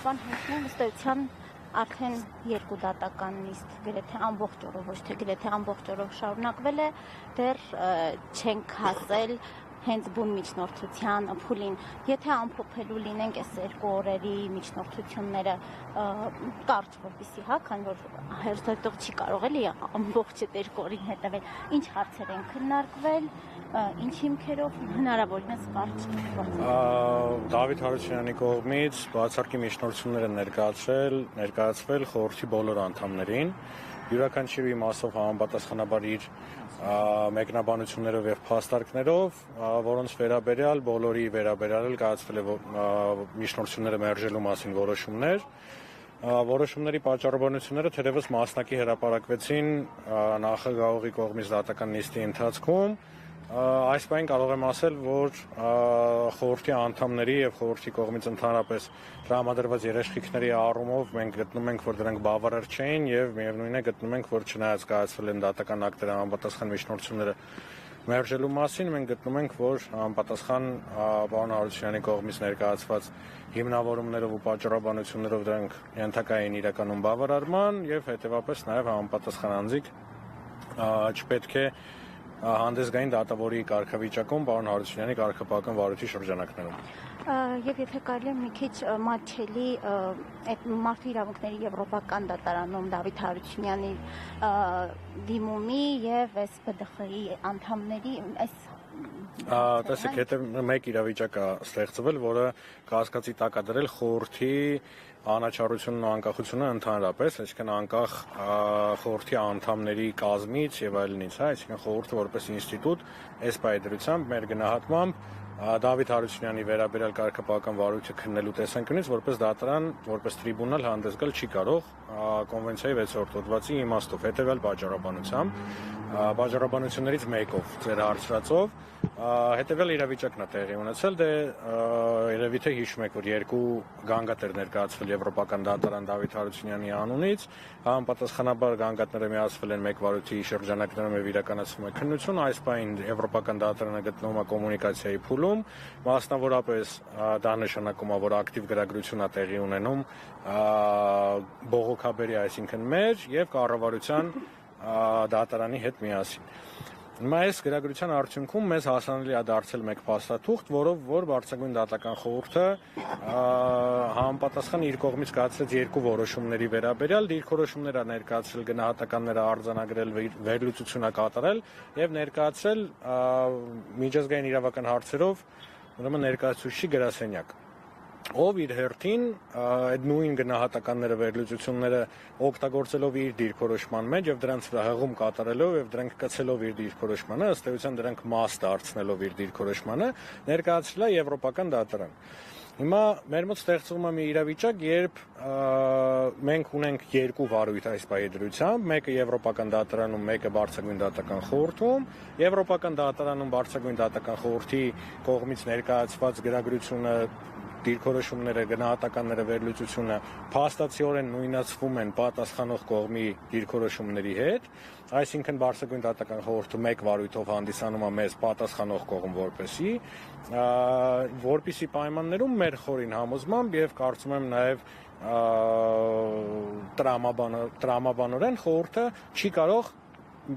կապան հնչում ըստ էության արդեն երկու դատական նիստ գրեթե ամբողջ օրով, ոչ թե գրեթե ամբողջ օրով շարունակվել է, դեռ չենք հասել հենց բուն միջնորդության փուլին, եթե ամփոփելու լինենք այս երկու օրերի միջնորդությունները կարճ, որպեսզի քանի որ հերթադող չի կարող էլի ամբողջ այդ երկու օրին հետևել, ինչ հարցեր են քննարկվել, ինչ հիմքերով, հնարավորինս կարճ։ Դավիթ Հարությունյանի կողմից բացառքի միջնորդություններ են ներկայացվել խորհրդի բոլոր անդամներին, յուրաքանչյուրի մասով համապատասխանաբար իր մեկնաբանություններով եւ փաստարկներով, որոնց վերաբերյալ բոլորի վերաբերյալ կայացվել է միջնորդությունները մերժելու մասին որոշումներ։ Որոշումների պատճառաբանությունները թերևս մասնակի հրապարակվեցին նախագահողի կողմից դատական նիստի ընթացքում։ Այս բան կարող եմ ասել, որ խորհրդի անդամների եւ խորհրդի կողմից ընդհանրապես տրամադրված երաշխիքների առումով մենք գտնում ենք, որ դրանք բավարար չէին եւ միևնույն է գտնում ենք, որ չնայած կայացվել են դատական ակտերը համապատասխան միջնորդությունները մերժելու մասին, մենք գտնում ենք, որ համապատասխան պարոն Հարությունյանի կողմից ներկայացված հիմնավորումներով ու պատճառաբանություններով դրանք ենթակա էին իրականում բավարարման եւ հետեւաբար նաեւ համապատասխան անձիկ չպետք է հանդես գային դատավորի կարգավիճակում պարոն Հարությունյանի կարգապահական վարույթի շրջանակներում։ Եվ եթե կարելի է մի քիչ մատչելի այդ մարդու իրավունքների եվրոպական դատարանում Դավիթ Հարությունյանի դիմումի եւ այս ԲԴԽ-ի անդամների այս տեսեք, հետո մեկ իրավիճակ է ստեղծվել, որը կասկածի տակ է դրել խորհրդի անաչառությունն ու անկախությունը ընդհանրապես, այսինքն անկախ խորհրդի անդամների կազմից եւ այլնից, այսինքն խորհուրդը որպես ինստիտուտ, այս պայդրությամբ մեր գնահատմամբ Դավիթ Հարությունյանի վերաբերյալ կարգապահական վարույթը քննելու տեսանկյունից որպես դատարան, որպես տրիբունալ հանդես գալ չի կարող կոնվենցիայի 6-րդ հոդվածի իմաստով, հետեւյալ պատճառաբանություններից մեկով, ձեր հարցրածով, հետեւյալ իրավիճակն է տեղի ունեցել, դե երևի թե հիշում եք, որ երկու գանգատեր ներկայացվել Եվրոպական դատարան Դավիթ Հարությունյանի անունից, համապատասխանաբար գանգատները միացվել են մեկ վարույթի շրջանակներում եւ իրականացվում է քննություն, այս պահին Եվրոպական դատարանը գտնվում է կոմունիկացիայի փուլում, մասնավորապես դա նշանակում է, որ ակտիվ գրագրություն է տեղի ունենում բողոքաբերի, այսինքն մեր եւ կառավարության դատարանի հետ միասին։ Հիմա այս գրագրության արդյունքում մեզ հասանելի է դարձել մեկ փաստաթուղթ, որով որ Բարձրագույն դատական խորհուրդը համապատասխան իր կողմից կայացրած երկու որոշումների վերաբերյալ դիրքորոշումներ է ներկայացրել, գնահատականներ արձանագրել, վերլուծություն է կատարել եւ ներկայացրել միջազգային իրավական հարցերով ուրեմն ներկայացուցիչի գրասենյակ, ով իր հերթին այդ նույն գնահատականները, վերլուծությունները օգտագործելով իր դիրքորոշման մեջ եւ դրանց վրա հղում կատարելով եւ դրանք կցելով իր դիրքորոշմանը, ըստ էության դրանք մաս դարձնելով իր դիրքորոշմանը, ներկայացրել է Եվրոպական դատարան։ Հիմա մեր մոտ ստեղծվում է մի իրավիճակ, երբ մենք ունենք երկու վարույթ այս պայդրությամբ, մեկը Եվրոպական դատարանում, մեկը Բարձրագույն դատական խորհրդում, Եվրոպական դատարանում Բարձրագույն դատական խորհրդի կողմից ներկայացված գրագրությունը, դիրքորոշումները, գնահատականները, վերլուծությունը փաստացիորեն նույնացվում են պատասխանող կողմի դիրքորոշումների հետ, այսինքն Բարձրագույն դատական խորհուրդը մեկ վարույթով հանդիսանում է մեզ պատասխանող կողմ որպեսի պայմաններում մեր խորին համոզմամբ եւ կարծում եմ նաեւ տրամաբանորեն խորհուրդը չի կարող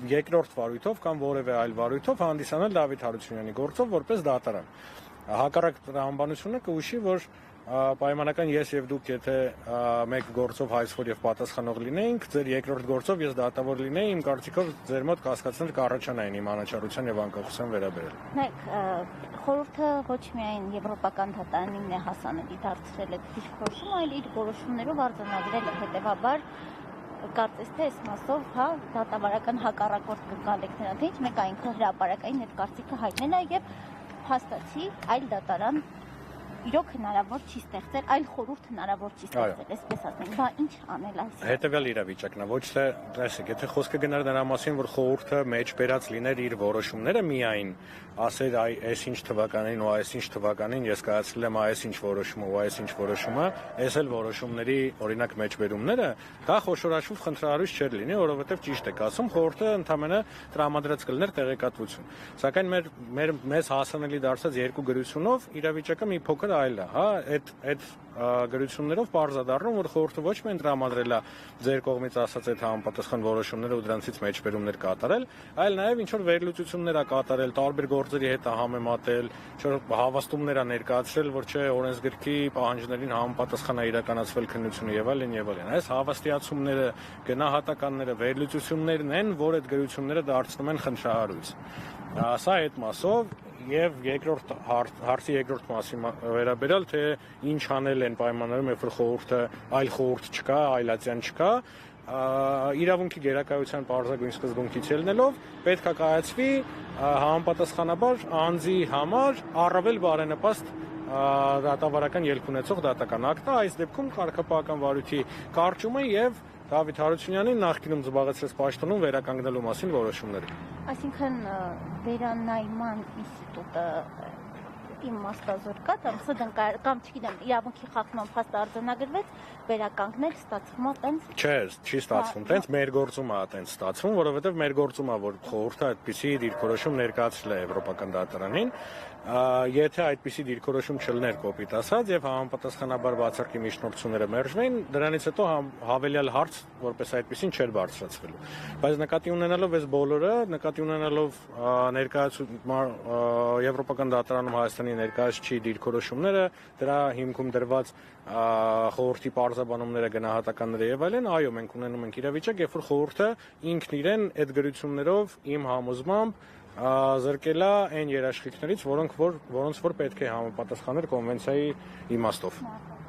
երկրորդ վարույթով կամ որևէ այլ վարույթով հանդիսանալ Դավիթ Հարությունյանի գործով որպես դատարան։ Հակառակ տրամաբանությունը կհուշի, որ պայմանական ես եւ դուք եթե մեկ գործով հայցվոր եւ պատասխանող լինեինք, ձեր երկրորդ գործով ես դատավոր լինեի, իմ կարծիքով ձեր մոտ կասկածներ կառաջանային իմ անաչառության եւ անկախության վերաբերյալ։ Նայեք, խորհուրդը ոչ միայն Եվրոպական դատարանին է հասանելի դարձրել այդ դիրքորոշումը, այլ իր որոշումներով արձանագրել է, հետեւաբար կարծես թե այս մասով, դատավարական հակառակորդ կգալեք նրան, թե ինչ մեկ այնքան հրապարակային այդ կարծիքը հայտնել է եւ փաստացի այլ դատարան իրոք հնարավոր չի ստեղծել, այլ խորհուրդ հնարավոր չի ստեղծել, այսպես ասենք, բա ինչ անել այս։ Հետևյալ իրավիճակն է, ոչ թե, տեսեք, եթե խոսքը գնար նրա մասին, որ խորհուրդը մեջբերած լիներ իր որոշումները միայն, ասեր այս ինչ թվականին ու այս ինչ թվականին ես կայացրել եմ այս ինչ որոշումը ու այս ինչ որոշումը, այս էլ որոշումների օրինակ մեջբերումները, դա խոշորաշուտ խնդրահարույց չէր լինի, որովհետև ճիշտ եք ասում, խորհուրդը ընդհանրապես տրամադրած կլներ տեղեկատվություն։ Սակայն մեզ հասանելի դարձած երկու գրությունով իրավիճակը մի փոքր այլն է, հա, այդ գրություններով բարձրադառնում, որ խորհուրդը ոչ միայն տրամադրել է ձեր կողմից ասած այդ համապատասխան որոշումները ու դրանցից մեջբերումներ կատարել, այլ նաև ինչ որ վերլուծություններ է կատարել, տարբեր գործերի հետ է համեմատել, ինչ որ հավաստումներ է ներկայացրել, որ չէ օրենսգրքի պահանջներին համապատասխան է իրականացվել քննությունը եւ այլն եւ այլն։ Այս հավաստիացումները, գնահատականները, վերլուծություններն են, որ այդ գրությունները դարձնում են խնդրահարույց։ Սա այդ մասով եւ երկրորդ հարցի երկրորդ մասի վերաբերյալ թե ինչ անել են պայմաններում, երբ որ խորհուրդը այլ խորհուրդ չկա, այլատյան չկա, իրավունքի գերակայության պարզագույն սկզբունքից ելնելով պետք է կայացվի համապատասխանաբար անձի համար առավել բարենպաստ դատավարական ելք ունեցող դատական ակտը, այս դեպքում կարգապահական վարույթի կարճումը եւ Դավիթ Հարությունյանի նախկինում զբաղեցրած պաշտոնում վերականգնելու մասին որոշումները։ Այսինքն վերանայման ինստիտուտը իմաստազոր կա, կամ չգիտեմ, իրավունքի խախտման փաստ արձանագրվեց, վերականգնել ստացվում է տենց։ Չէ, չի ստացվում, տենց մեր գործում է տենց ստացվում, որովհետև մեր գործում է, որ խորհուրդը այդպիսի դիրքորոշում ներկայացրել է Եվրոպական դատարանին, եթե այդպիսի դիրքորոշում չլներ կոպիտ ասած եւ համապատասխանաբար բացառքի միջնորդությունները մերժվեն, դրանից հետո հավելյալ հարց որպես այդպեսին չէր բարձրացվելու։ Բայց նկատի ունենալով այս բոլորը, նկատի ունենալով Եվրոպական դատարանում Հայաստանի ներկայացուցիչի դիրքորոշումները, դրա հիմքում դրված խորհրդի պարզաբանումները, գնահատականները եւ այլն, այո, մենք ունենում ենք իրավիճակ, երբ որ խորհուրդը ինքն իրեն այդ գրություններով իմ համոզմամբ զրկել է այն երաշխիքներից, որոնց որ պետք է համապատասխաներ կոնվենցիայի իմաստով։